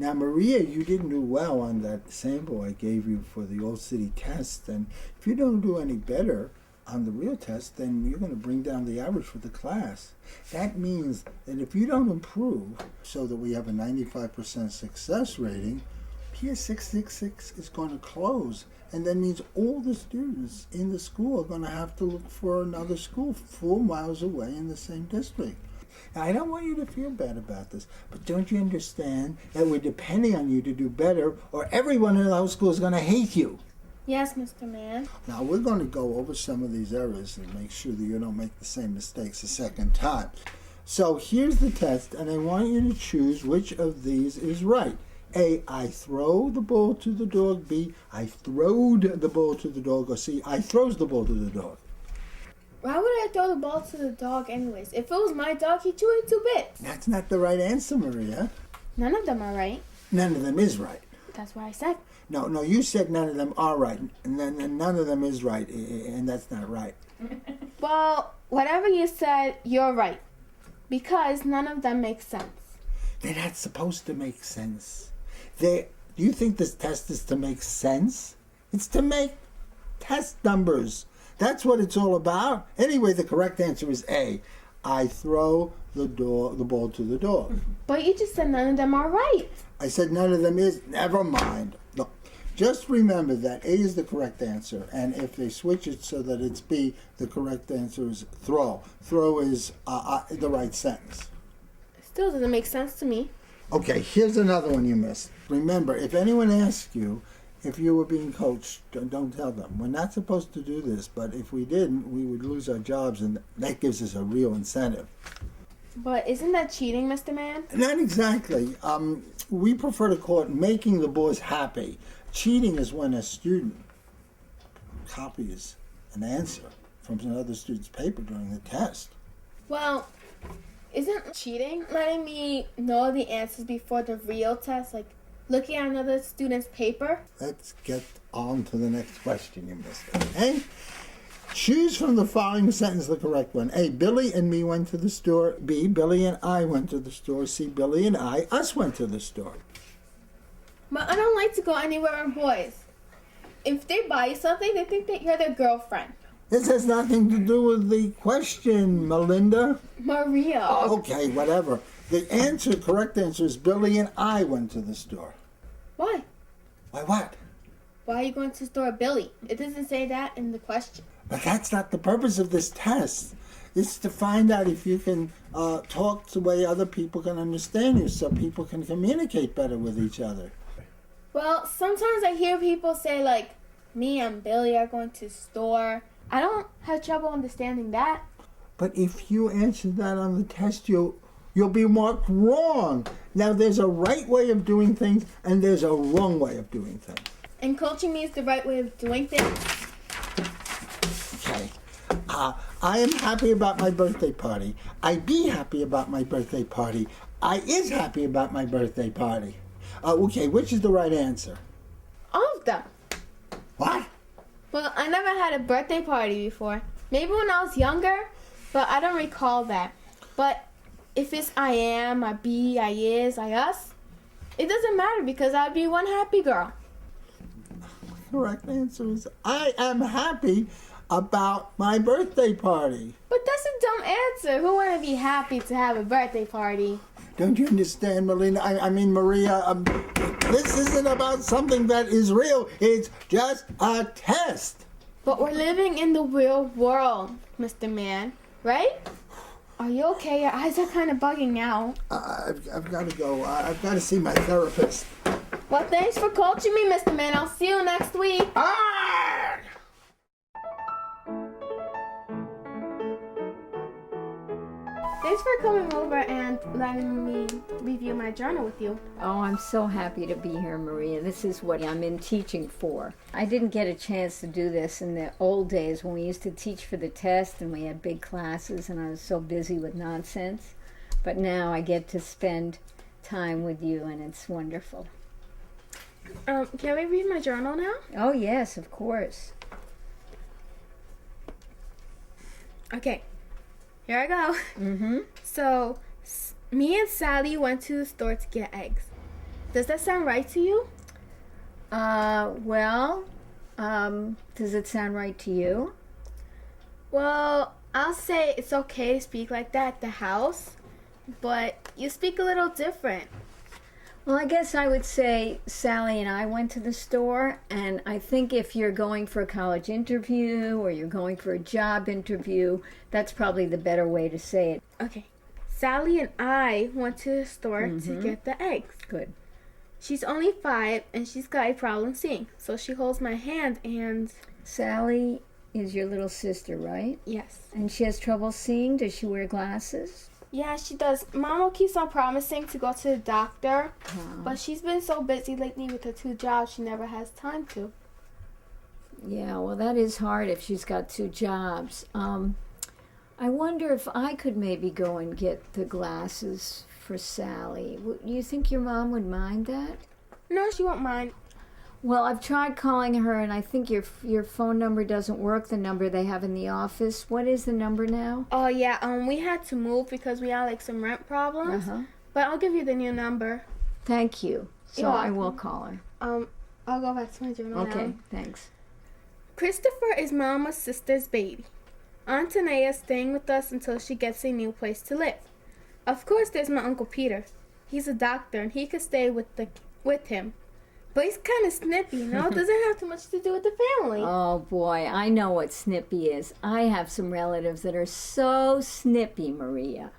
Now, Maria, you didn't do well on that sample I gave you for the Old City test, and if you don't do any better on the real test, then you're going to bring down the average for the class. That means that if you don't improve so that we have a 95% success rating, PS 666 is going to close, and that means all the students in the school are going to have to look for another school 4 miles away in the same district. Now, I don't want you to feel bad about this, but don't you understand that we're depending on you to do better, or everyone in our school is going to hate you? Yes, Mr. Man. Now, we're going to go over some of these errors and make sure that you don't make the same mistakes a second time. So here's the test, and I want you to choose which of these is right. A, I throw the ball to the dog. B, I throwed the ball to the dog. Or C, I throws the ball to the dog. Why would I throw the ball to the dog anyways? If it was my dog, he'd chew it to bits. That's not the right answer, Maria. None of them are right. None of them is right. That's what I said. No, you said none of them are right, and then none of them is right, and that's not right. Well, whatever you said, you're right. Because none of them make sense. They're not supposed to make sense. Do you think this test is to make sense? It's to make test numbers. That's what it's all about. Anyway, the correct answer is A. I throw the ball to the dog. But you just said none of them are right. I said none of them is. Never mind. Look, just remember that A is the correct answer, and if they switch it so that it's B, the correct answer is throw. Throw is the right sentence. It still doesn't make sense to me. Okay, here's another one you missed. Remember, if anyone asks you if you were being coached, don't tell them. We're not supposed to do this, but if we didn't, we would lose our jobs, and that gives us a real incentive. But isn't that cheating, Mr. Man? Not exactly. We prefer to call it making the boys happy. Cheating is when a student copies an answer from another student's paper during the test. Well, isn't cheating letting me know the answers before the real test, like looking at another student's paper? Let's get on to the next question you missed. Okay? Choose from the following sentence the correct one. A, Billy and me went to the store. B, Billy and I went to the store. C, Billy and us went to the store. But I don't like to go anywhere with boys. If they buy you something, they think that you're their girlfriend. This has nothing to do with the question, Melinda. Maria. Okay, whatever. The correct answer is Billy and I went to the store. Why? Why what? Why are you going to the store, Billy? It doesn't say that in the question. But that's not the purpose of this test. It's to find out if you can talk the way other people can understand you, so people can communicate better with each other. Well, sometimes I hear people say, like, me and Billy are going to the store. I don't have trouble understanding that. But if you answer that on the test, you'll be marked wrong. Now, there's a right way of doing things, and there's a wrong way of doing things. And coaching me is the right way of doing things? Okay. I am happy about my birthday party. I be happy about my birthday party. I is happy about my birthday party. Okay, which is the right answer? All of them. What? Well, I never had a birthday party before. Maybe when I was younger, but I don't recall that. But if it's I am, I be, I is, I us, it doesn't matter because I'd be one happy girl. Correct answer is I am happy about my birthday party. But that's a dumb answer. Who wouldn't be happy to have a birthday party? Don't you understand, Melina? I mean, Maria, this isn't about something that is real. It's just a test. But we're living in the real world, Mr. Man, right? Are you okay? Your eyes are kind of bugging out. I've got to go. I've got to see my therapist. Well, thanks for coaching me, Mr. Man. I'll see you next week. Thanks for coming over and letting me review my journal with you. Oh, I'm so happy to be here, Maria. This is what I'm in teaching for. I didn't get a chance to do this in the old days when we used to teach for the test and we had big classes and I was so busy with nonsense. But now I get to spend time with you and it's wonderful. Can we read my journal now? Oh, yes, of course. Okay. Here I go. So, me and Sally went to the store to get eggs. Does that sound right to you? Well, does it sound right to you? Well, I'll say it's okay to speak like that at the house, but you speak a little different. Well, I guess I would say Sally and I went to the store, and I think if you're going for a college interview or you're going for a job interview, that's probably the better way to say it. Okay. Sally and I went to the store to get the eggs. Good. She's only 5 and she's got a problem seeing, so she holds my hand and... Sally is your little sister, right? Yes. And she has trouble seeing? Does she wear glasses? Yeah, she does. Mama keeps on promising to go to the doctor, Oh. but she's been so busy lately with her 2 jobs, she never has time to. Yeah, well, that is hard if she's got 2 jobs. I wonder if I could maybe go and get the glasses for Sally. Do you think your mom would mind that? No, she won't mind. Well, I've tried calling her, and I think your phone number doesn't work, the number they have in the office. What is the number now? Oh, yeah, we had to move because we had, like, some rent problems. But I'll give you the new number. Thank you. So You're I welcome. will call her. I'll go back to my journal now. Okay, thanks. Christopher is Mama's sister's baby. Aunt Annita is staying with us until she gets a new place to live. Of course, there's my Uncle Peter. He's a doctor, and he could stay with him. But he's kind of snippy, you know? It doesn't have too much to do with the family. Oh, boy, I know what snippy is. I have some relatives that are so snippy, Maria.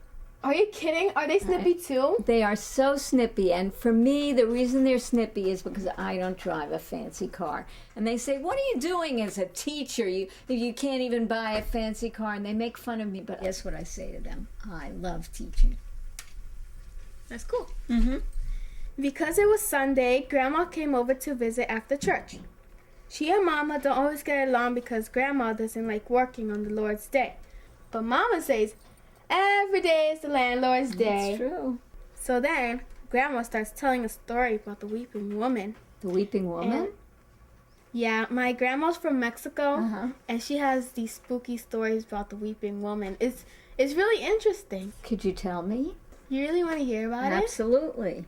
Are you kidding? Are they snippy too? They are so snippy, and for me, the reason they're snippy is because I don't drive a fancy car. And they say, what are you doing as a teacher? You can't even buy a fancy car, and they make fun of me. But guess what I say to them? I love teaching. That's cool. Because it was Sunday, Grandma came over to visit after church. She and Mama don't always get along because Grandma doesn't like working on the Lord's Day. But Mama says, every day is the landlord's day. That's true. So then, Grandma starts telling a story about the weeping woman. The weeping woman? Yeah, my grandma's from Mexico, and she has these spooky stories about the weeping woman. It's really interesting. Could you tell me? You really want to hear about it? Absolutely.